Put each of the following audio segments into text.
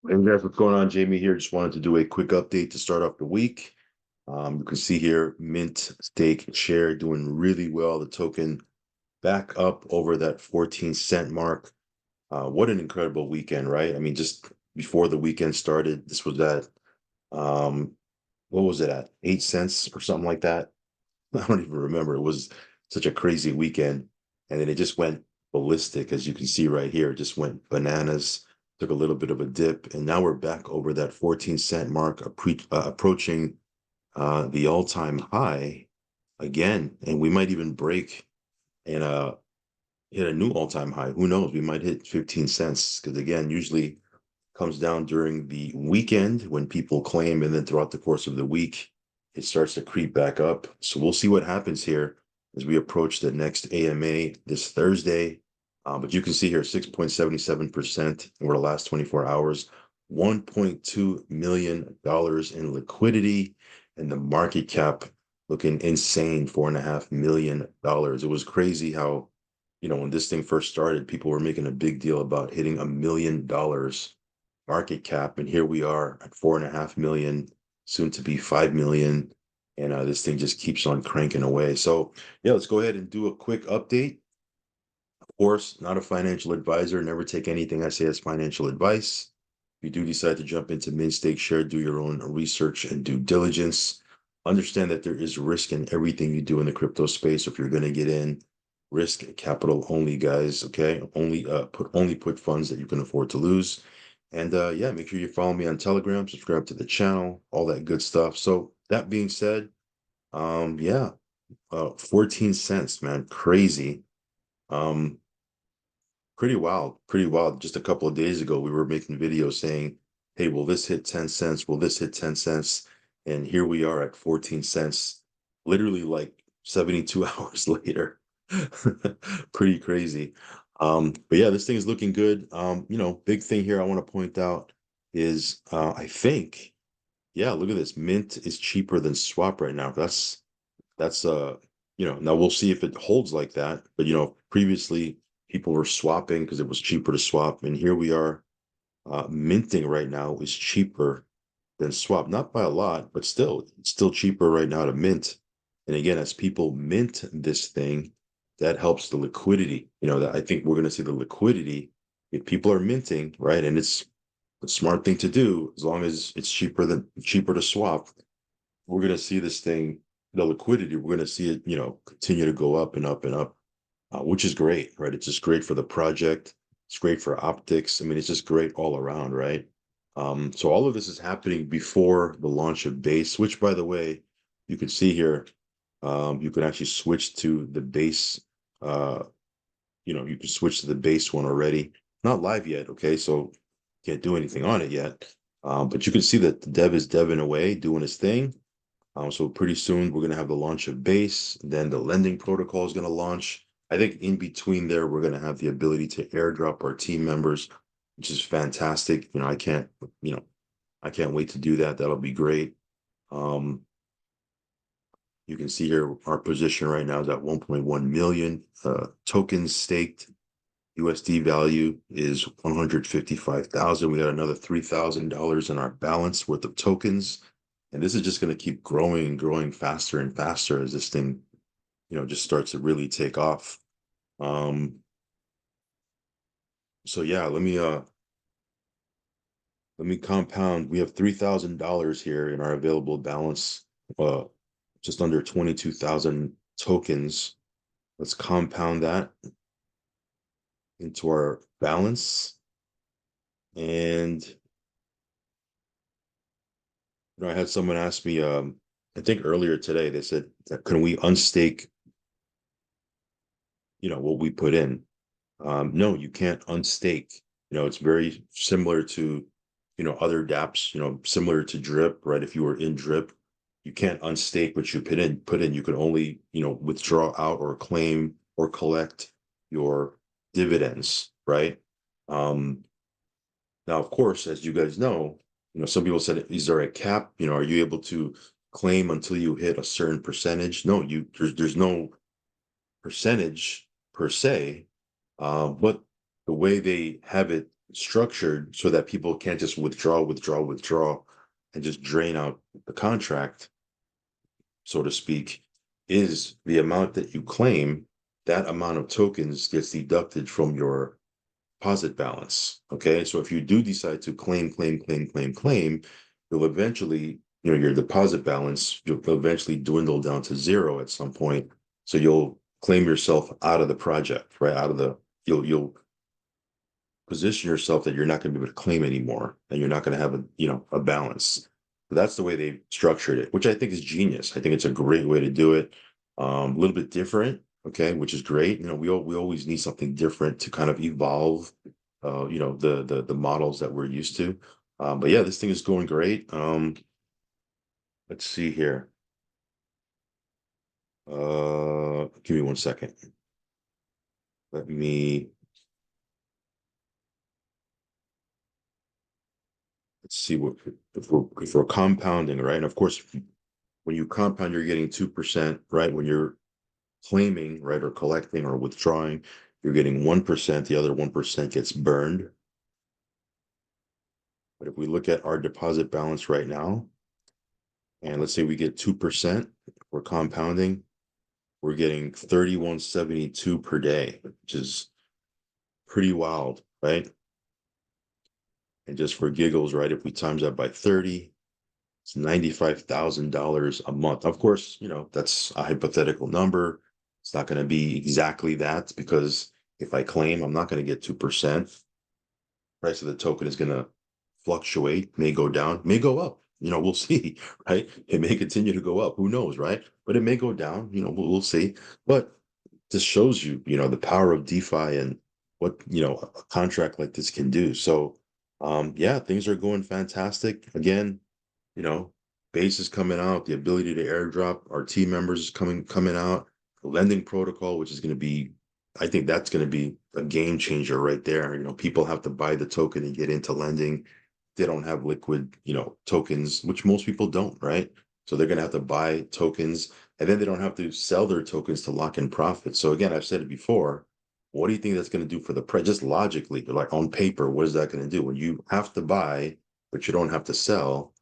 Hey guys, what's going on? Jamie here. Just wanted to do a quick update to start off the week. You can see here Mint Stake Share doing really well. The token back up over that 14 cent mark. What an incredible weekend, right? I mean, just before the weekend started, this was at what was it at? 8 cents or something like that. I don't even remember. It was such a crazy weekend. And then it just went ballistic, as you can see right here. It just went bananas, took a little bit of a dip. And now we're back over that 14 cent mark, approaching the all-time high again. And we might even break and hit a new all-time high. Who knows? We might hit 15 cents because, again, usually comes down during the weekend when people claim, and then throughout the course of the week, it starts to creep back up. So we'll see what happens here as we approach the next AMA this Thursday. But you can see here 6.77% over the last 24 hours, $1.2 million in liquidity, and the market cap looking insane, $4.5 million. It was crazy how, when this thing first started, people were making a big deal about hitting $1 million market cap, and here we are at 4.5 million, soon to be 5 million, and this thing just keeps on cranking away. So yeah, let's go ahead and do a quick update. Of course, not a financial advisor. Never take anything I say as financial advice. If you do decide to jump into MintStakeShare, do your own research and due diligence. Understand that there is risk in everything you do in the crypto space. If you're going to get in, risk capital only, guys. Okay, only put funds that you can afford to lose. And yeah, make sure you follow me on Telegram, subscribe to the channel, all that good stuff. So that being said, yeah, 14 cents, man, crazy. Um, Pretty wild, pretty wild. Just a couple of days ago, we were making videos saying, hey, will this hit 10 cents? Will this hit 10 cents? And here we are at 14 cents, literally like 72 hours later. Pretty crazy. But yeah, this thing is looking good. Big thing here I want to point out is I think, yeah, look at this. Mint is cheaper than swap right now. That's now we'll see if it holds like that. But previously people were swapping because it was cheaper to swap, and here we are. Minting right now is cheaper than swap, not by a lot, but still, it's still cheaper right now to mint. And again, as people mint this thing, that helps the liquidity. That I think we're going to see the liquidity if people are minting, right? And it's a smart thing to do as long as it's cheaper to swap. We're going to see this thing, the liquidity, we're going to see it, continue to go up and up and up, which is great, right? It's just great for the project. It's great for optics. I mean, it's just great all around, right? So all of this is happening before the launch of base, which, by the way, you can see here, you can actually switch to the base. Uh, you can switch to the base one already. Not live yet, okay? So can't do anything on it yet. But you can see that the dev is deving away, doing his thing. So pretty soon we're going to have the launch of Base. Then the lending protocol is going to launch. I think in between there, we're going to have the ability to airdrop our team members, which is fantastic. I can't wait to do that. That'll be great. Um, you can see here our position right now is at 1.1 million tokens staked. USD value is 155,000. We got another $3,000 in our balance worth of tokens. And this is just going to keep growing and growing faster and faster as this thing, just starts to really take off. So yeah, let me compound. We have $3,000 here in our available balance, uh, just under 22,000 tokens. Let's compound that into our balance. And I had someone ask me, I think earlier today, they said, can we unstake, what we put in? No, you can't unstake. It's very similar to, other dApps, similar to Drip, right? If you were in Drip, you can't unstake what you put in. You can only, withdraw out or claim or collect your dividends, right? Um, Now, of course, as you guys know, some people said, is there a cap? Are you able to claim until you hit a certain percentage? No, there's no percentage per se, but the way they have it structured so that people can't just withdraw, and just drain out the contract, so to speak, is the amount that you claim, that amount of tokens gets deducted from your deposit balance. Okay. So if you do decide to claim, you'll eventually, your deposit balance, you'll eventually dwindle down to zero at some point. So you'll claim yourself out of the project, right? You'll position yourself that you're not going to be able to claim anymore, and you're not going to have a balance. So that's the way they structured it, which I think is genius. I think it's a great way to do it. A little bit different, okay, which is great. We always need something different to kind of evolve, the models that we're used to. But yeah, this thing is going great. Let's see here. Give me 1 second. Let me Let's see what if we're compounding, right? And of course, when you compound, you're getting 2%, right? When you're claiming, right, or collecting or withdrawing, you're getting 1%. The other 1% gets burned. But if we look at our deposit balance right now, and let's say we get 2%, we're compounding, we're getting 31.72 per day, which is pretty wild, right? And just for giggles, right? If we times that by 30, it's $95,000 a month. Of course, that's a hypothetical number. It's not going to be exactly that, because if I claim, I'm not going to get 2%. Price of the token is going to fluctuate, may go down, may go up. We'll see, right? It may continue to go up. Who knows, right? But it may go down. We'll see. But this shows you, the power of DeFi and what, a contract like this can do. So, yeah, things are going fantastic. Again, you know, base is coming out, the ability to airdrop our team members is coming out, the lending protocol, which is going to be, I think that's going to be a game changer right there. People have to buy the token and get into lending. They don't have liquid, tokens, which most people don't, right? So they're going to have to buy tokens, and then they don't have to sell their tokens to lock in profit. So again, I've said it before. What do you think that's going to do for the price? Just logically, like on paper, what is that going to do? When you have to buy, but you don't have to sell,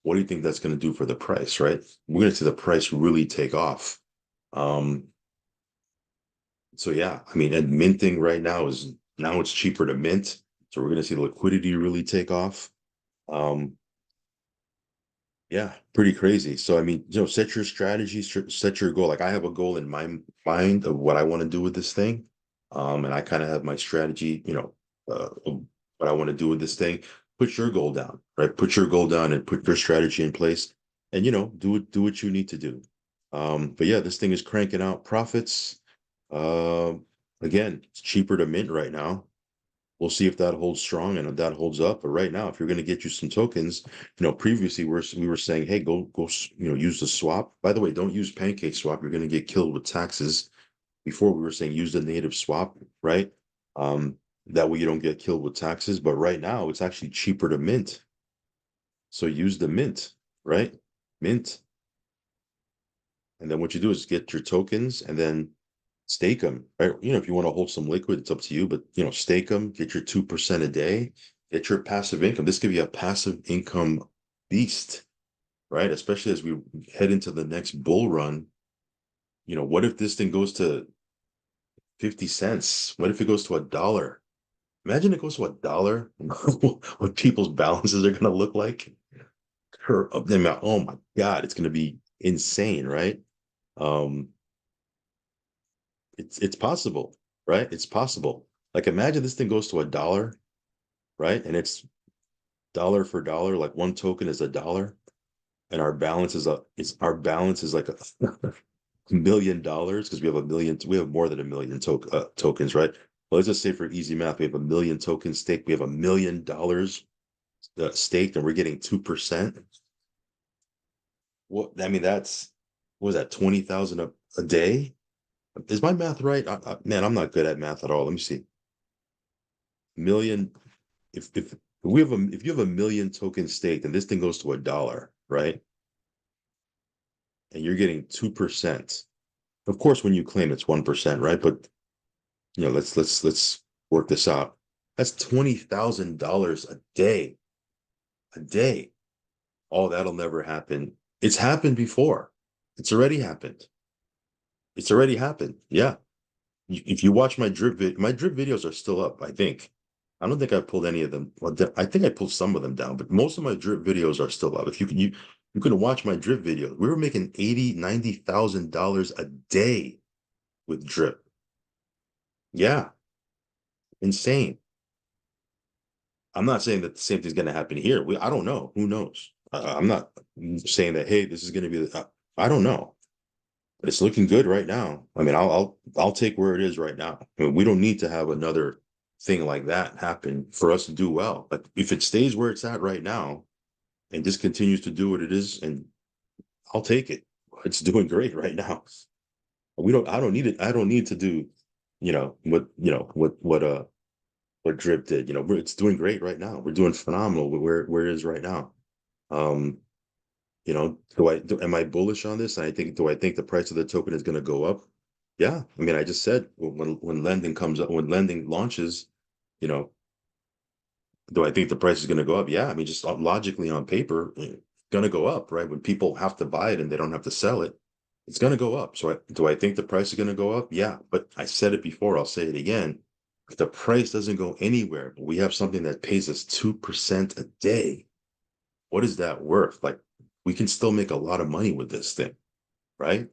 what do you think that's going to do for the price, right? We're going to see the price really take off. Um, so yeah, I mean, and minting right now it's cheaper to mint. So we're going to see the liquidity really take off. Um, yeah, pretty crazy. So I mean, set your strategy, set your goal. Like I have a goal in my mind of what I want to do with this thing. And I kind of have my strategy, of what I want to do with this thing. Put your goal down, right? Put your goal down and put your strategy in place, and do what you need to do. But yeah, this thing is cranking out profits. Again, it's cheaper to mint right now. We'll see if that holds strong and if that holds up. But right now, if you're going to get you some tokens, previously we were saying, hey, go, use the swap. By the way, don't use Pancake Swap. You're going to get killed with taxes. Before we were saying use the native swap, right? That way you don't get killed with taxes. But right now, it's actually cheaper to mint. So use the mint, right? Mint. And then what you do is get your tokens and then stake them, right? If you want to hold some liquid, it's up to you, but stake them, get your 2% a day, get your passive income. This could be a passive income beast, right? Especially as we head into the next bull run. What if this thing goes to 50 cents? What if it goes to $1? Imagine it goes to $1, what people's balances are going to look like. Oh my God, it's going to be insane, right? Um, it's possible, right? It's possible. Like imagine this thing goes to $1, right? And it's dollar for dollar, like one token is $1, and our balance is like $1 million, because we have more than a million tokens, right? Well, let's just say for easy math, we have a million tokens staked, we have $1 million staked, and we're getting 2%. What I mean, that's what was that, 20,000 a day? Is my math right? Man, I'm not good at math at all. Let me see. Million. If you have a million token staked and this thing goes to $1, right? And you're getting 2%. Of course, when you claim it's 1%, right? But let's work this out. That's $20,000 a day. A day. Oh, that'll never happen. It's happened before. It's already happened. It's already happened. Yeah. If you watch my drip videos are still up, I think. I don't think I pulled any of them. Well, I think I pulled some of them down, but most of my drip videos are still up. If you can watch my drip videos. We were making 80, $90,000 a day with drip. Yeah, insane. I'm not saying that the same thing's going to happen here. I don't know. Who knows? I'm not saying that, hey, this is going to be I don't know. But it's looking good right now. I mean, I'll take where it is right now. I mean, we don't need to have another thing like that happen for us to do well. But if it stays where it's at right now and just continues to do what it is, and I'll take it. It's doing great right now. I don't need it. I don't need to do, what Drip did. It's doing great right now. We're doing phenomenal where it is right now. Um, am I bullish on this? Do I think the price of the token is going to go up? Yeah. I mean, I just said when lending comes up, when lending launches, you know, do I think the price is going to go up? Yeah. I mean, just logically on paper, it's going to go up, right? When people have to buy it and they don't have to sell it, it's going to go up. So do I think the price is going to go up? Yeah. But I said it before, I'll say it again. If the price doesn't go anywhere, but we have something that pays us 2% a day, what is that worth? Like, we can still make a lot of money with this thing, right?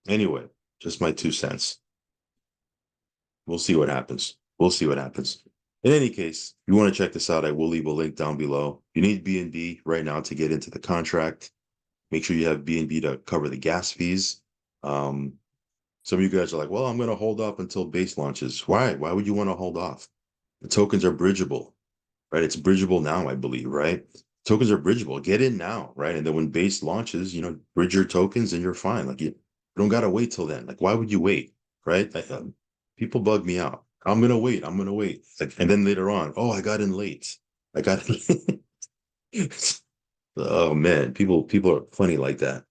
Anyway, just my 2 cents. We'll see what happens. We'll see what happens. In any case, if you want to check this out, I will leave a link down below. You need BNB right now to get into the contract. Make sure you have BNB to cover the gas fees. Um, some of you guys are like, well, I'm going to hold off until base launches. Why? Why would you want to hold off? The tokens are bridgeable, right? It's bridgeable now, I believe, right? Tokens are bridgeable. Get in now, right? And then when base launches, bridge your tokens and you're fine. Like you don't got to wait till then. Like, why would you wait, right? People bug me out. I'm going to wait. I'm going to wait. And then later on, oh, I got in late. I got in. Oh man, people are funny like that.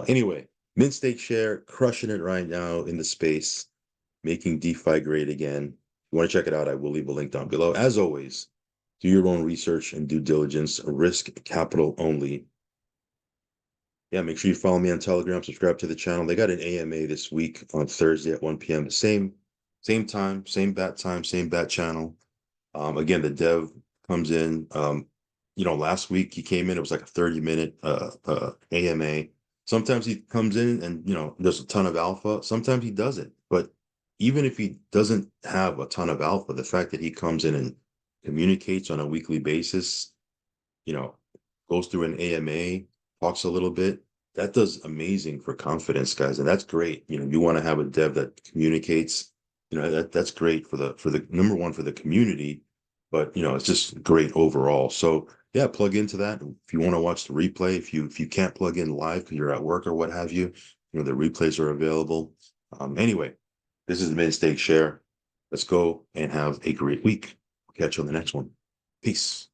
Anyway, MintStakeShare crushing it right now in the space, making DeFi great again. If you want to check it out, I will leave a link down below. As always, do your own research and due diligence, risk capital only. Yeah, make sure you follow me on Telegram, subscribe to the channel. They got an AMA this week on Thursday at 1 p.m. Same time, same bat channel. Again, the dev comes in. Last week he came in, it was like a 30-minute AMA. Sometimes he comes in and there's a ton of alpha. Sometimes he doesn't. But even if he doesn't have a ton of alpha, the fact that he comes in and communicates on a weekly basis, you know, goes through an AMA, talks a little bit, that does amazing for confidence, guys. And that's great. You want to have a dev that communicates, that's great for the number one for the community, but it's just great overall. So yeah, plug into that. If you want to watch the replay, if you can't plug in live because you're at work or what have you, the replays are available. Anyway, this is MintStakeShare. Let's go and have a great week. Catch you on the next one. Peace.